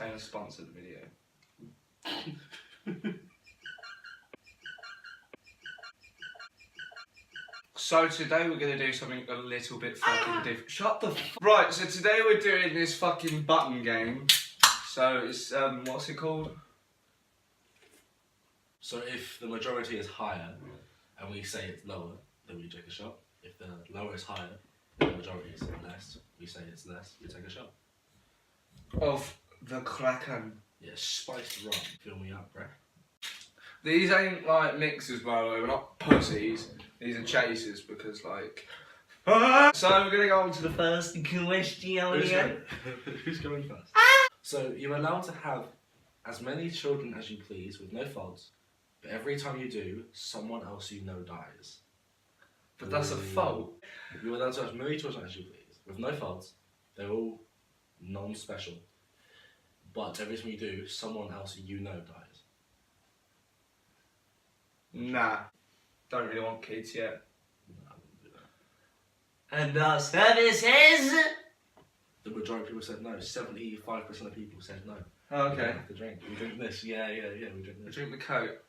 Taylor sponsored the video. So today we're gonna do something a little bit fucking different. Shut the Right, so today we're doing this fucking button game. So it's, what's it called? So if the majority is higher and we say it's lower, then we take a shot. If the lower is higher and the majority is less, we say it's less, we take a shot. Of the Kraken. Yeah, spiced rum. Fill me up, bruh. These ain't like mixers, by the way, we're not pussies. These are chasers because like... So we're gonna go on to the first question. Who's going first? So you're allowed to have as many children as you please with no faults, but every time you do, someone else you know dies. But that's a fault. You're allowed to have as many children as you please with no faults. They're all non-special. But every time you do, someone else you know dies. Nah. Don't really want kids yet. No, I wouldn't do that. And our service is... The majority of people said no. 75% of people said no. Oh, We okay. don't have to drink. We drink this. Yeah, we drink I this. drink the Coke.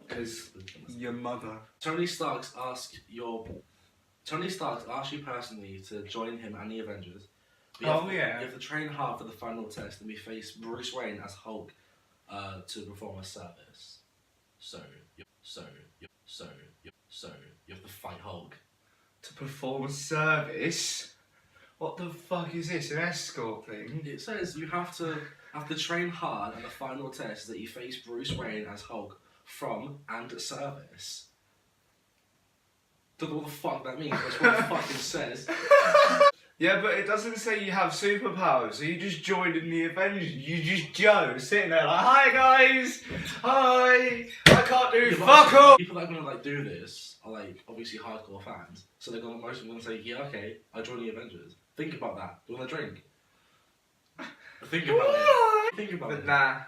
Because your mother. Tony Stark asked you personally to join him and the Avengers. But you have to train hard for the final test, and we face Bruce Wayne as Hulk to perform a service. So you have to fight Hulk. To perform a service? What the fuck is this? An escort thing? It says you have to train hard, and the final test that you face Bruce Wayne as Hulk from and service. Don't know what the fuck that means. That's what it fucking says. Yeah, but it doesn't say you have superpowers, so you just joined in the Avengers. You just Joe sitting there like, hi guys, hi, I can't do fuck all. People that are gonna like do this are like obviously hardcore fans, so they're gonna most of them gonna say, yeah, okay, I join the Avengers. Think about that. Do you want a drink? Think about it. Think about But it. nah,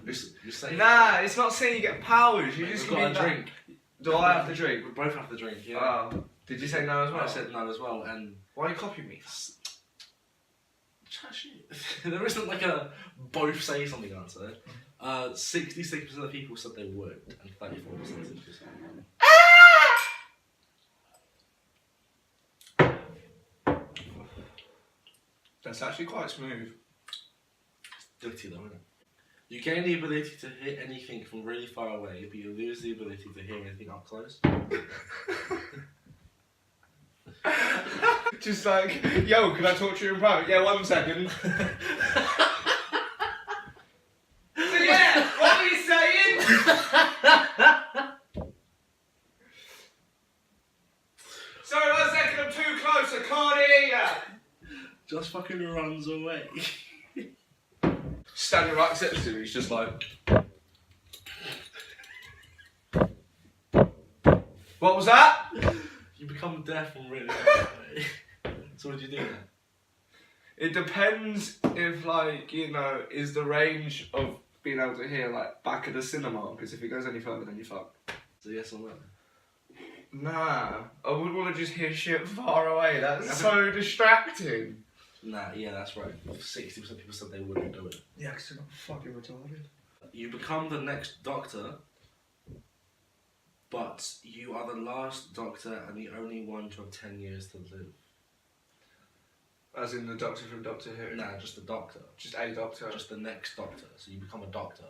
You're saying nah, it's not saying you get powers. You just We've got give a me drink. Do I have to drink? We both have to drink. Yeah. Oh, did you say no as well? I said no as well, and Why are you copying me? chat shit. There isn't like a both say something answer. 66% of people said they would, and 34% said just. That's actually quite smooth. Dirty though, isn't it? You gain the ability to hit anything from really far away, but you lose the ability to hear anything up close. Just like, yo, can I talk to you in private? Yeah, 1 second. So yeah, what were you saying? Sorry, 1 second, I'm too close, I can't hear ya. Just fucking runs away. Standing right next to me, he's just like... What was that? You become deaf and really far away. So what do you do then? It depends if, like, you know, is the range of being able to hear, like, back of the cinema, because if it goes any further, then you're fucked. So yes or no? Nah, I would want to just hear shit far away, that's so distracting. Nah, yeah, that's right. 60% of people said they wouldn't do it. Yeah, because you're not fucking retarded. You become the next Doctor, but you are the last Doctor and the only one to have 10 years to live. As in the Doctor from Doctor Who? Nah, just the Doctor. Just a Doctor. Just the next Doctor. So you become a Doctor.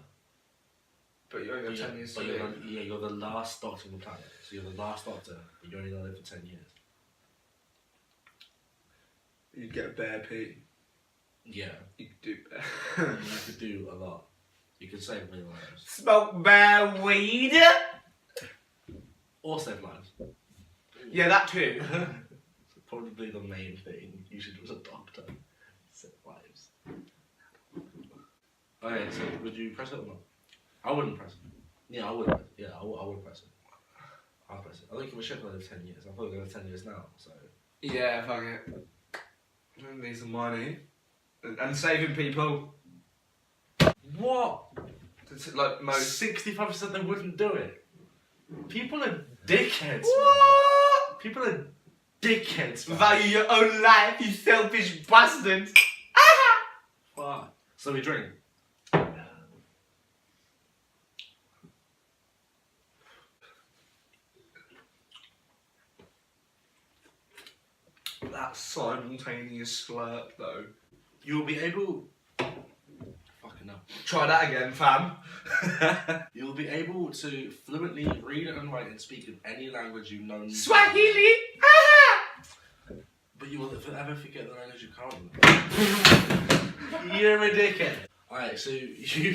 But you only have 10 years to But live. you're the last Doctor on the planet. So you're the last Doctor, but you're only going to live for 10 years. You'd get a bear pee. Yeah. You could do bear. You could do a lot. You could save many lives. Smoke bear weed? Or save lives. Yeah, that too. Probably the main thing you should do as a Doctor. Save lives. Okay, so would you press it or not? I wouldn't press it. Yeah, I would. Yeah, I would press it. I'll press it. I don't give a shit for those 10 years. I'm probably going to 10 years now, so. Yeah, fuck it. I need some money. And saving people. What? It's like most. 65% they wouldn't do it. People are dickheads. What? People are dickheads. Man. Value your own life, you selfish bastard. So we drink. That simultaneous slurp though. You'll be able. Fucking hell. Try that again, fam. You'll be able to fluently read and write and speak in any language you know. Swahili! But you will forever forget the language you can't. You're a dickhead. Alright, so you.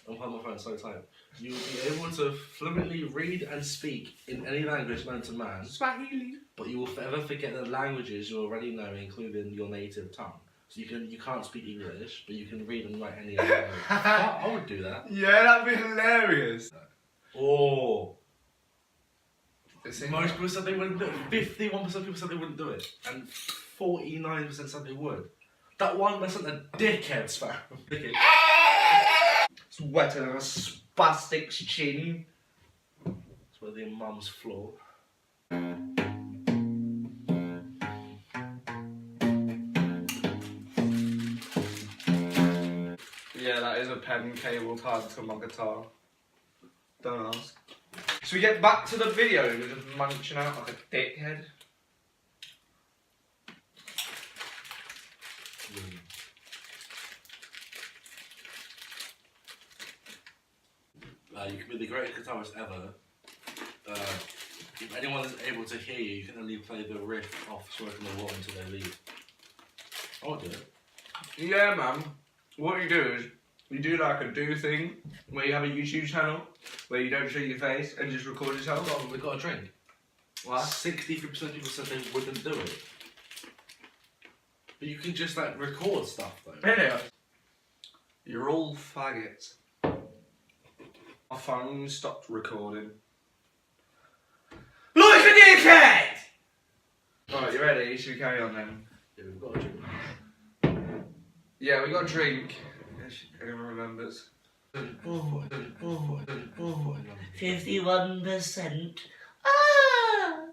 I'm holding my phone so tight. You'll be able to fluently read and speak in any language known to man, Swahili. but you will forever forget the languages you already know, including your native tongue. So you can't speak English, but you can read and write any language. I would do that. Yeah, that'd be hilarious. Oh. It's Most people said they wouldn't do it. 51% of people said they wouldn't do it. And 49% said they would. That 1% are dickheads, fam. Dickheads. It's wetter than a spastic's chin. It's where their mum's floor. Yeah, that is a pen cable tied to my guitar. Don't ask. So we get back to the video and we're just munching out like a dickhead. You can be the greatest guitarist ever. If anyone is able to hear you, you can only play the riff off Smoking the Wall until they leave. I'll do it. Yeah, man. What you do is you do like a do thing where you have a YouTube channel where you don't show your face and just record yourself. We've got a drink. What? 63% of people said they wouldn't do it. But you can just like record stuff though. Yeah. You're all faggots. My phone stopped recording. Look at dickhead! Alright, you ready? Should we carry on then? Yeah, we've got a drink. Yeah, we got a drink. Anyone remembers? 51%. Ah!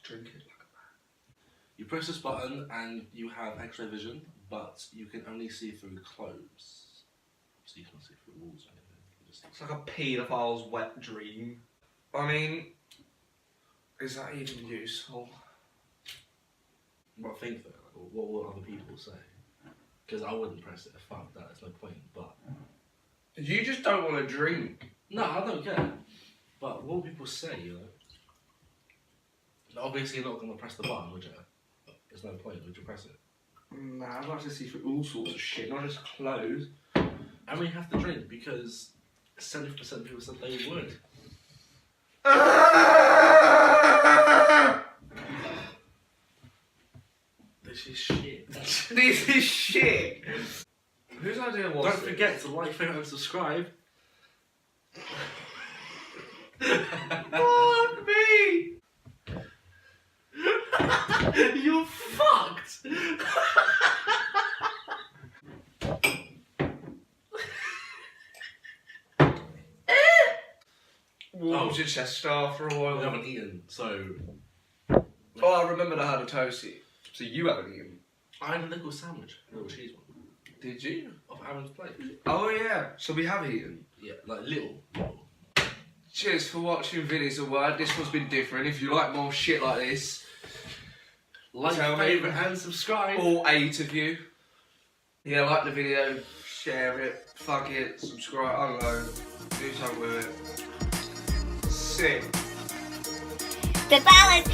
Drink it like a man. You press this button and you have X-ray vision, but you can only see through clothes. So you can't see through walls or anything. It's like a paedophile's wet dream. I mean, is that even useful? But think though, like, what will other people say? Because I wouldn't press it. Fuck that, there's no point. But You just don't want to drink. no, I don't care. But what will people say? You know, obviously you're not gonna press the button, would you? There's no point. Would you press it? Nah, I'd like to see through all sorts of shit, not just clothes. And we have to drink because 70% of people said they would. This is shit. This is shit. Whose idea was Don't this? forget to like, favorite, and subscribe. Fuck me! You're fucked. Warms your chest after a I while. haven't eaten, so Oh, I remembered I had a toasty. So you haven't eaten. I had a little sandwich, a little cheese one, Did you? off Aaron's plate. Oh yeah. So we have eaten. Yeah, like little. Cheers for watching Vinny's a Word. This one's been different. If you like more shit like this, Like, Tell me. favourite, and subscribe. all 8 of you. Yeah, like the video, share it, fuck it, subscribe, I don't know, do something with it. Sick. The balance.